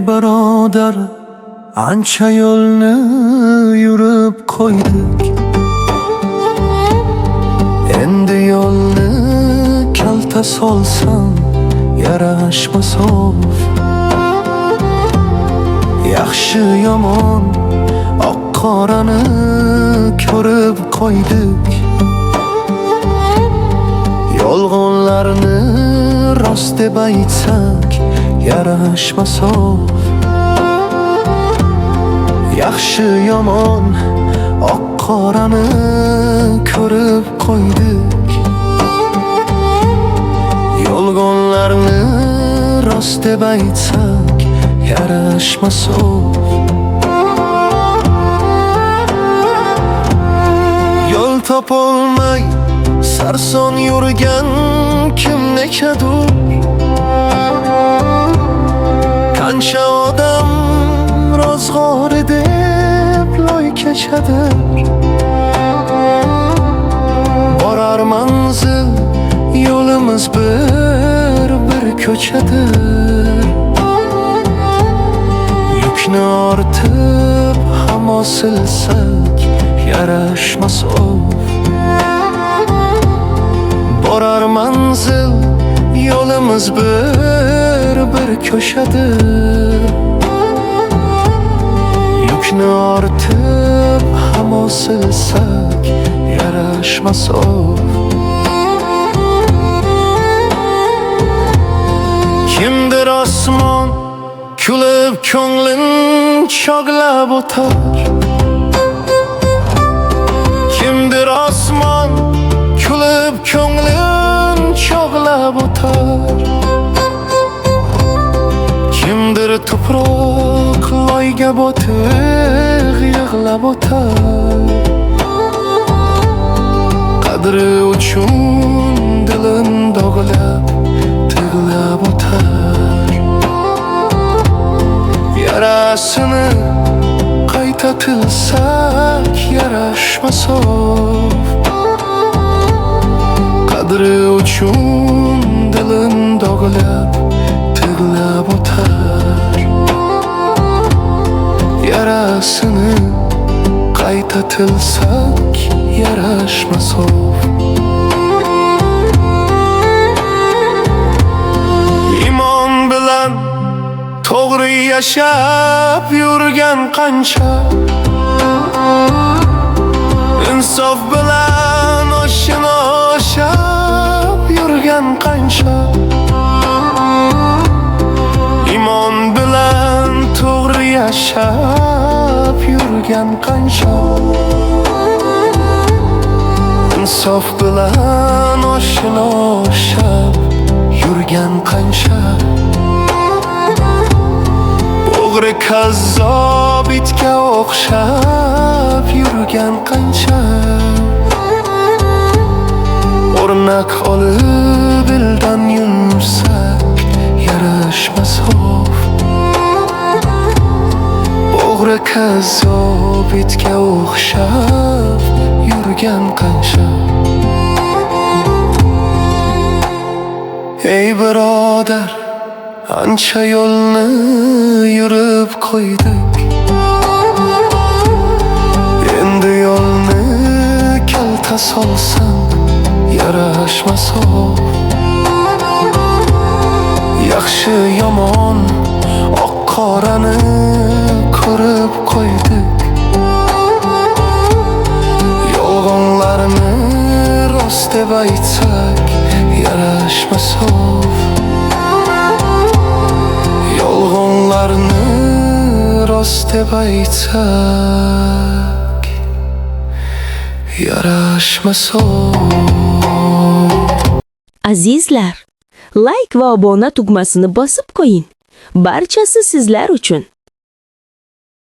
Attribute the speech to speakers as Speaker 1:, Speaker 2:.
Speaker 1: birodar, ancha yo'lni yurib qo'ydik. Endi yo'lni kalta solsam yarashmas of. Yaxshi yomon oq qorani ko'rib qo'ydik. Yolg'onlarni rost deb aytsak yarashmas of. Yaxshi yomon oq qorani ko'rib qo'ydik. Yolg'onlarni rost deb aytsak yarashmas of. Yo'l topolmay sarson yurgan kim nekadur. Qancha odam rozg'or deb loy kechadir. Borar manzil yo'limiz bir ko'chadir. Yukni ortib ham osilsak yarashmas of. Borar manzil yo'limiz bir ko'chadir. Yukni ortib ham osilsak yarashmas of. Kimdir osmon kulib ko'nglin chog'lab o'tar. Kimdir osmon kulib ko'nglin chog'lab o'tar. Kimdir tuproq loyga botib yig'lab o'tar. Qadri uchun dilin dog'lab tig'lab o'tar. Yarasini qayta tilsak yarashmas of. Qadri uchun dilin dog'lab tig'lab o'tar. Yarasini qayta tilsak yarashmas of. Imon bilan to'g'ri yashab yurgan qancha, insof bilan oshino oshab yurgan qancha. Imon bilan to'g'ri yashab yurgan qancha, insof bilan oshino oshab yurgan qancha. O'g'ri kazzob itga o'xshab yurgan qancha. O'rnak olib eldan yursak yarashmas of. O'g'ri kazzob itga o'xshab yurgan qancha. Ey birodar, ancha yo'lni yurib qo'ydik. Endi yo'lni kalta solsam yarashmas of. Yaxshi yomon oq qorani ko'rib qo'ydik. Yolg'onlarni rost deb aytsak yarashmas of. Yolg'onlarni rost deb aytsak yarashmas of.
Speaker 2: Azizlar, like va obuna tugmasini bosib qo'ying. Barchasi sizlar uchun.